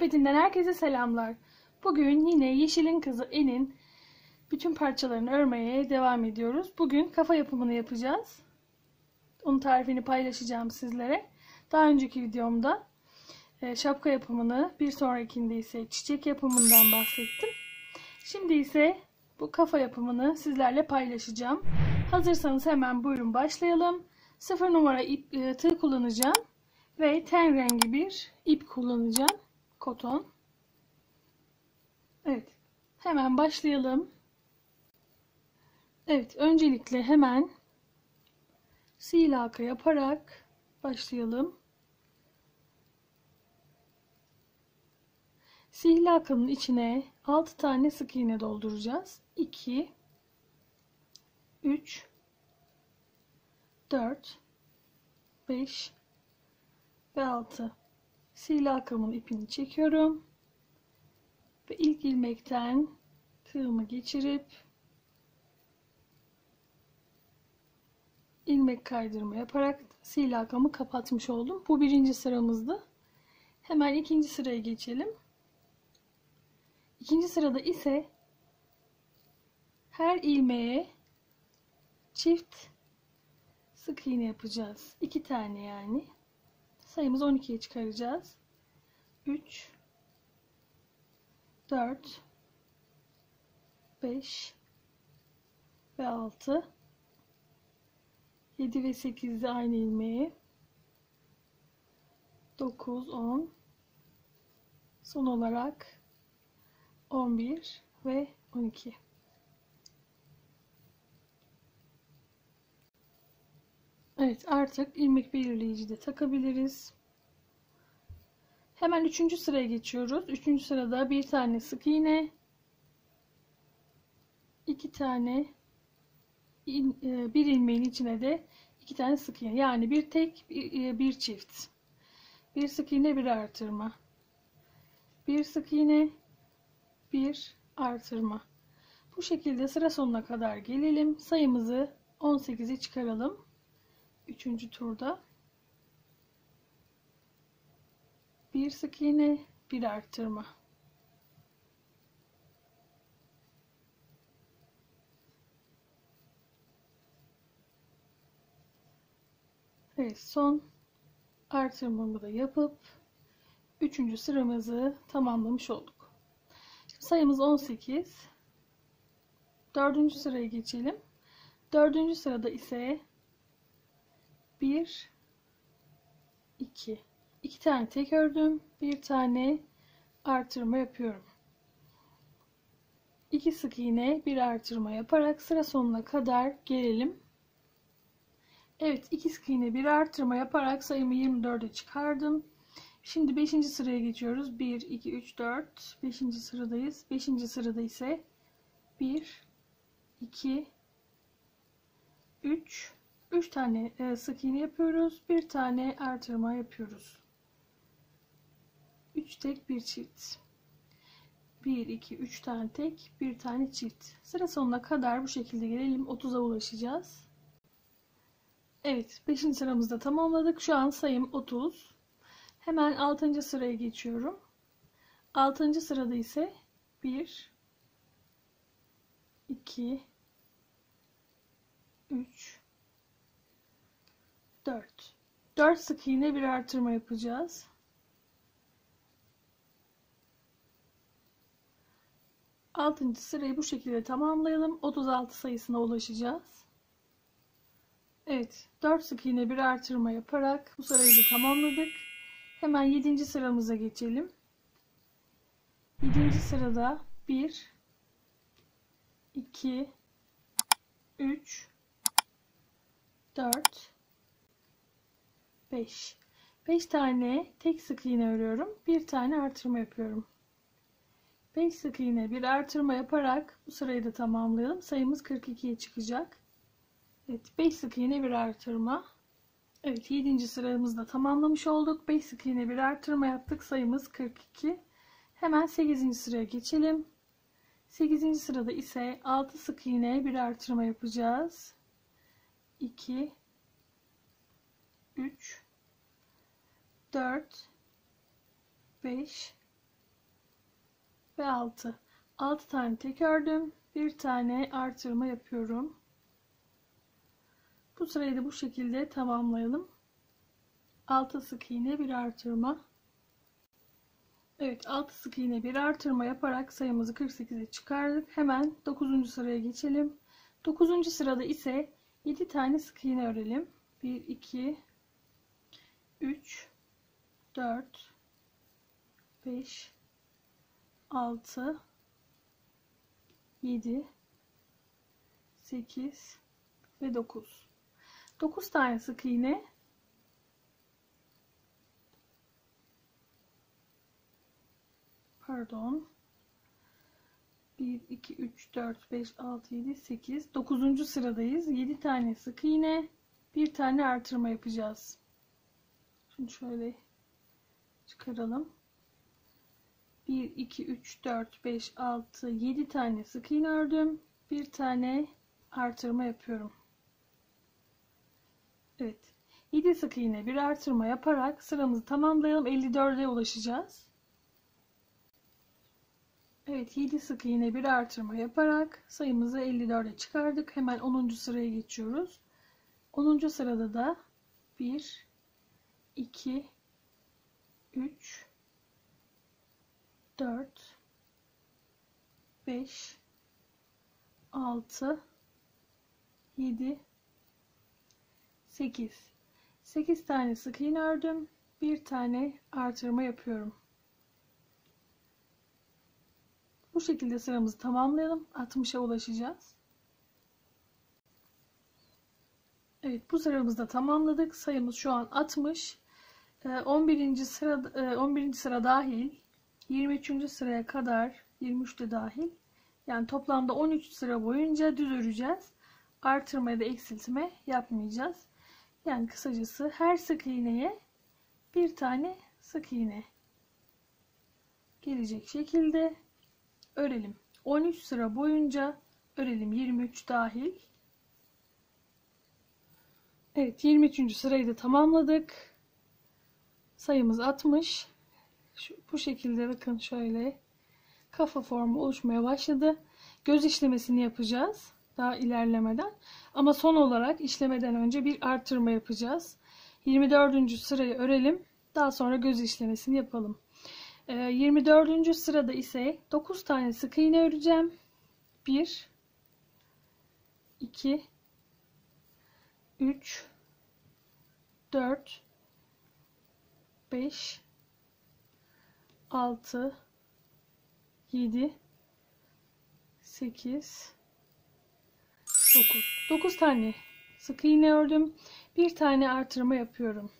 Sepetinden herkese selamlar. Bugün yine Yeşil'in kızı En'in bütün parçalarını örmeye devam ediyoruz. Bugün kafa yapımını yapacağız. Onun tarifini paylaşacağım sizlere. Daha önceki videomda şapka yapımını, bir sonrakinde ise çiçek yapımından bahsettim. Şimdi ise bu kafa yapımını sizlerle paylaşacağım. Hazırsanız hemen buyurun başlayalım. 0 numara tığ kullanacağım ve ten rengi bir ip kullanacağım. Koton. Evet. Hemen başlayalım. Evet. Öncelikle hemen sihirli halka yaparak başlayalım. Sihirli halkanın içine 6 tane sık iğne dolduracağız. 2 3 4 5 ve 6. Sihirli halkamın ipini çekiyorum. Ve ilk ilmekten tığımı geçirip ilmek kaydırma yaparak sihirli halkamı kapatmış oldum. Bu birinci sıramızdı. Hemen ikinci sıraya geçelim. İkinci sırada ise her ilmeğe çift sık iğne yapacağız. 2 tane yani. Sayımızı 12'ye çıkaracağız. 3 4 5 ve 6 7 ve 8 de aynı ilmeğe 9 10 son olarak 11 ve 12. Evet, artık ilmek belirleyici de takabiliriz. Hemen 3. sıraya geçiyoruz. 3. sırada bir tane sık iğne, 2 tane bir ilmeğin içine de 2 tane sık iğne, yani bir tek bir çift, bir sık iğne bir artırma, bir sık iğne bir artırma. Bu şekilde sıra sonuna kadar gelelim. Sayımızı 18'e çıkaralım. 3. turda bir sık iğne bir artırma. Evet, son artırmamı da yapıp 3. sıramızı tamamlamış olduk. Sayımız 18. 4. sıraya geçelim. 4. sırada ise 1 2 tane tek ördüm, bir tane artırma yapıyorum. 2 sık iğne bir artırma yaparak sıra sonuna kadar gelelim. Evet, 2 sık iğne bir artırma yaparak sayımı 24'e çıkardım. Şimdi 5. sıraya geçiyoruz. 1 2 3 4 5. sıradayız. 5. sırada ise 1 2 3 tane sık iğne yapıyoruz. Bir tane artırma yapıyoruz. 3 tek bir çift. 1 2 3 tane tek, bir tane çift. Sıra sonuna kadar bu şekilde gelelim. 30'a ulaşacağız. Evet, 5. sıramızda tamamladık. Şu an sayım 30. Hemen 6. sıraya geçiyorum. 6. sırada ise 1 2 3 4 sık iğne bir artırma yapacağız. 6. sırayı bu şekilde tamamlayalım. 36 sayısına ulaşacağız. Evet, 4 sık iğne bir artırma yaparak bu sırayı da tamamladık. Hemen 7. sıramıza geçelim. 7. sırada 1 2 3 4 5 tane tek sık iğne örüyorum. Bir tane artırma yapıyorum. 5 sık iğne bir artırma yaparak bu sırayı da tamamlayalım. Sayımız 42'ye çıkacak. Evet, 5 sık iğne bir artırma. Evet, 7. sıramızda tamamlamış olduk. 5 sık iğne bir artırma yaptık. Sayımız 42. Hemen 8. sıraya geçelim. 8. sırada ise 6 sık iğne bir artırma yapacağız. 2 3 4 5 ve 6. 6 tane tek ördüm. Bir tane artırma yapıyorum. Bu sırayı da bu şekilde tamamlayalım. 6 sık iğne, bir artırma. Evet, 6 sık iğne, bir artırma yaparak sayımızı 48'e çıkardık. Hemen 9. sıraya geçelim. 9. sırada ise 7 tane sık iğne örelim. 1, 2, 3, 4, 5, 6, 7, 8 ve 9. 9 tane sık iğne. Pardon. 1, 2, 3, 4, 5, 6, 7, 8. 9. sıradayız. 7 tane sık iğne. Bir tane artırma yapacağız. Şimdi şöyle çıkaralım. 1, 2, 3, 4, 5, 6, 7 tane sık iğne ördüm. Bir tane artırma yapıyorum. Evet. 7 sık iğne, bir artırma yaparak sıramızı tamamlayalım. 54'e ulaşacağız. Evet, 7 sık iğne, bir artırma yaparak sayımızı 54'e çıkardık. Hemen 10. sıraya geçiyoruz. 10. sırada da 1, 2, 3, 4, 5, 6, 7, 8. 8 tane sık iğne ördüm. Bir tane artırma yapıyorum. Bu şekilde sıramızı tamamlayalım. 60'a ulaşacağız. Evet, bu sıramızda tamamladık. Sayımız şu an 60. 11. sıra dahil 23. sıraya kadar 23 de dahil. Yani toplamda 13 sıra boyunca düz öreceğiz. Artırma ya da eksiltme yapmayacağız. Yani kısacası her sık iğneye bir tane sık iğne gelecek şekilde örelim. 13 sıra boyunca örelim, 23 dahil. Evet, 23. sırayı da tamamladık. Sayımız 60. Bu şekilde bakın, şöyle kafa formu oluşmaya başladı. Göz işlemesini yapacağız daha ilerlemeden. Ama son olarak işlemeden önce bir artırma yapacağız. 24. sırayı örelim. Daha sonra göz işlemesini yapalım. 24. sırada ise 9 tane sık iğne öreceğim. 1, 2, 3, 4, 5, 6, 7, 8, 9. 9 tane sık iğne ördüm. Bir tane artırma yapıyorum.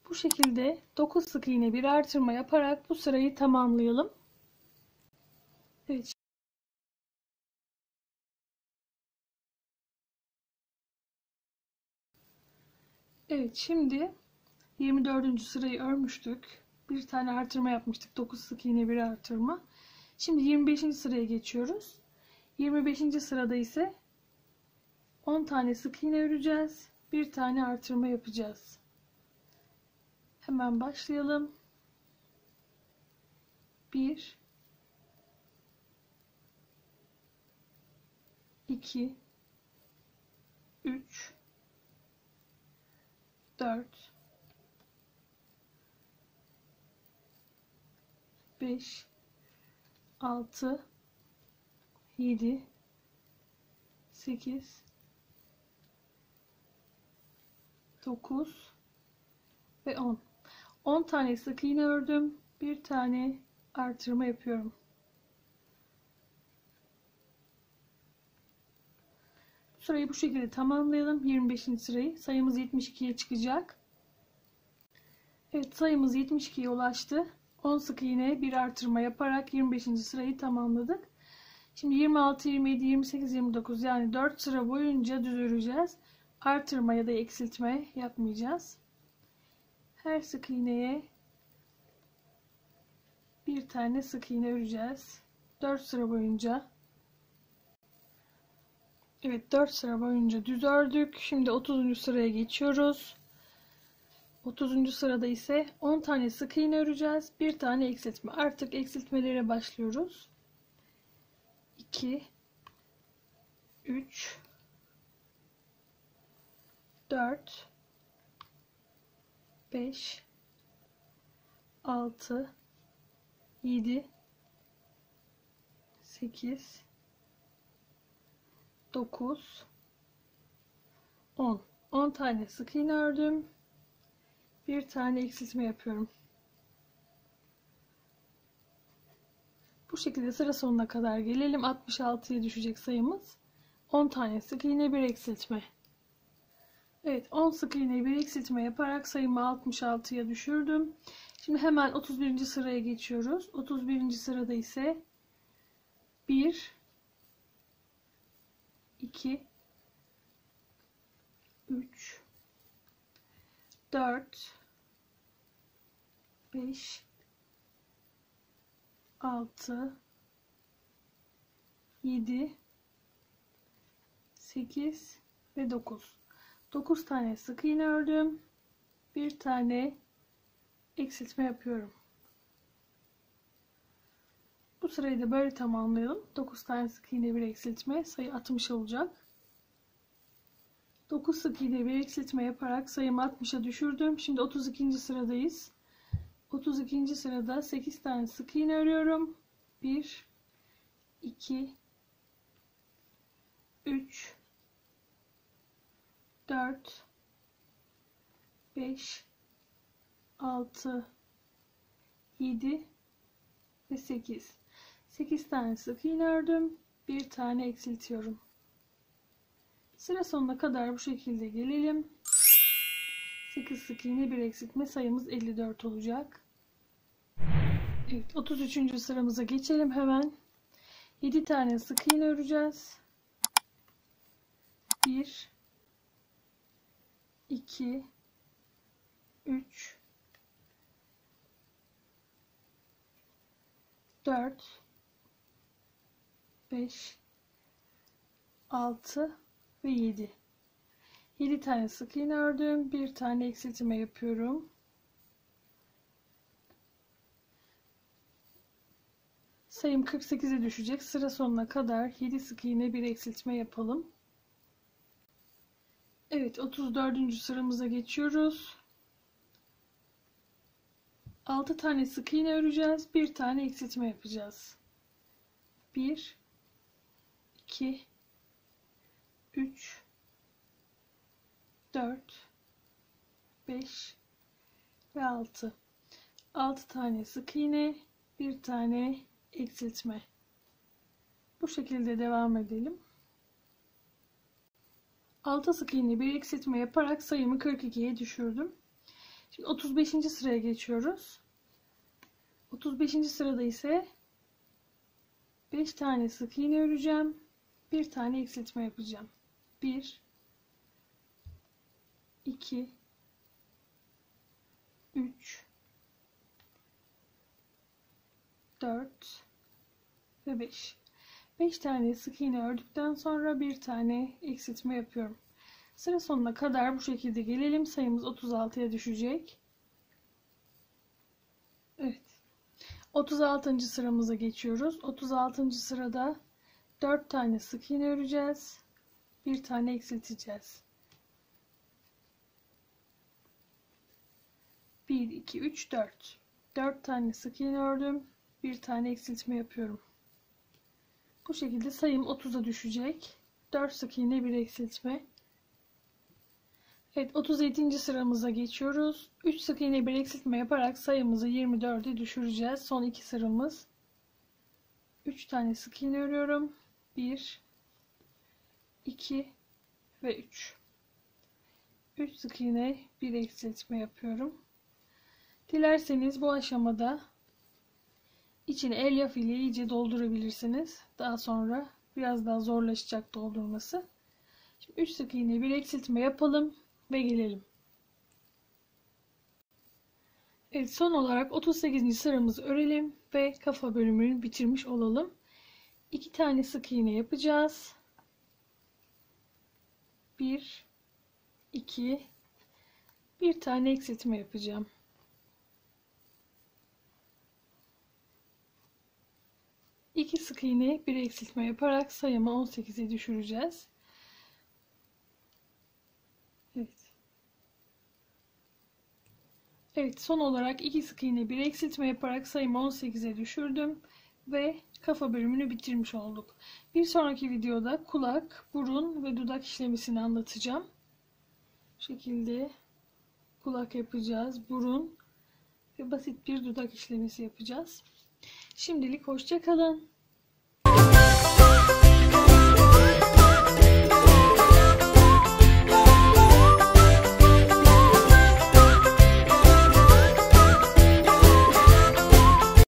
Bu şekilde 9 sık iğne, bir artırma yaparak bu sırayı tamamlayalım. Evet. Evet, şimdi 24. sırayı örmüştük. Bir tane artırma yapmıştık. 9 sık iğne, bir artırma. Şimdi 25. sıraya geçiyoruz. 25. sırada ise 10 tane sık iğne öreceğiz. Bir tane artırma yapacağız. Hemen başlayalım. 1, 2, 3, 4, 5, 6, 7, 8, 9 ve 10. 10 tane sık iğne ördüm. Bir tane artırma yapıyorum. Sırayı bu şekilde tamamlayalım. 25. sırayı. Sayımız 72'ye çıkacak. Evet, sayımız 72'ye ulaştı. 10 sık iğne, bir artırma yaparak 25. sırayı tamamladık. Şimdi 26, 27, 28, 29, yani 4 sıra boyunca düz öreceğiz. Artırma ya da eksiltme yapmayacağız. Her sık iğneye bir tane sık iğne öreceğiz. 4 sıra boyunca. Evet, 4 sıra boyunca düz ördük. Şimdi 30. sıraya geçiyoruz. 30. sırada ise 10 tane sık iğne öreceğiz. Bir tane eksiltme. Artık eksiltmelere başlıyoruz. 2 3 4 5 6 7 8 9 10. 10 tane sık iğne ördüm. Bir tane eksiltme yapıyorum. Bu şekilde sıra sonuna kadar gelelim. 66'ya düşecek sayımız. 10 tane sık iğne, bir eksiltme. Evet, 10 sık iğne bir eksiltme yaparak sayımı 66'ya düşürdüm. Şimdi hemen 31. sıraya geçiyoruz. 31. sırada ise 1 2 3 4 5 6 7 8 ve 9. 9 tane sık iğne ördüm. Bir tane eksiltme yapıyorum. Bu sırayı da böyle tamamlayalım. 9 tane sık iğne bir eksiltme, sayı 60 olacak. 9 sık iğne bir eksiltme yaparak sayımı 60'a düşürdüm. Şimdi 32. sıradayız. 32. sırada 8 tane sık iğne örüyorum. 1 2 3 4 5 6 7 ve 8. 8 tane sık iğne ördüm. Bir tane eksiltiyorum. Sıra sonuna kadar bu şekilde gelelim. 8 sık iğne bir eksiltme, sayımız 54 olacak. Evet, 33. sıramıza geçelim hemen. 7 tane sık iğne öreceğiz. 1 2 3 4 5 6 ve 7. 7 tane sık iğne ördüm. Bir tane eksiltme yapıyorum. Sayım 48'e düşecek. Sıra sonuna kadar 7 sık iğne bir eksiltme yapalım. Evet, 34. sıramıza geçiyoruz. 6 tane sık iğne öreceğiz. Bir tane eksiltme yapacağız. 1 2 3 4 5 ve 6. 6 tane sık iğne, bir tane eksiltme. Bu şekilde devam edelim. 6 sık iğne bir eksiltme yaparak sayımı 42'ye düşürdüm. Şimdi 35. sıraya geçiyoruz. 35. sırada ise 5 tane sık iğne öreceğim. Bir tane eksiltme yapacağım. 1 2 3 4 ve 5. 5 tane sık iğne ördükten sonra bir tane eksiltme yapıyorum. Sıra sonuna kadar bu şekilde gelelim. Sayımız 36'ya düşecek. Evet. 36. sıramıza geçiyoruz. 36. sırada 4 tane sık iğne öreceğiz. Bir tane eksilteceğiz. 1 2 3 4. 4 tane sık iğne ördüm. Bir tane eksiltme yapıyorum. Bu şekilde sayım 30'a düşecek. 4 sık iğne bir eksiltme. Evet, 37. sıramıza geçiyoruz. 3 sık iğne bir eksiltme yaparak sayımızı 24'e düşüreceğiz. Son 2 sıramız. 3 tane sık iğne örüyorum. 1 2 ve 3. 3 sık iğne bir eksiltme yapıyorum. Dilerseniz bu aşamada içine elyaf ile iyice doldurabilirsiniz. Daha sonra biraz daha zorlaşacak doldurması. Şimdi 3 sık iğne bir eksiltme yapalım ve gelelim. Evet, son olarak 38. sıramızı örelim ve kafa bölümünü bitirmiş olalım. 2 tane sık iğne yapacağız. 1 2 Bir tane eksiltme yapacağım. İki sık iğne, bir eksiltme yaparak sayımı 18'e düşüreceğiz. Evet. Evet, son olarak iki sık iğne, bir eksiltme yaparak sayımı 18'e düşürdüm ve kafa bölümünü bitirmiş olduk. Bir sonraki videoda kulak, burun ve dudak işlemesini anlatacağım. Bu şekilde kulak yapacağız, burun ve basit bir dudak işlemesi yapacağız. Şimdilik hoşça kalın.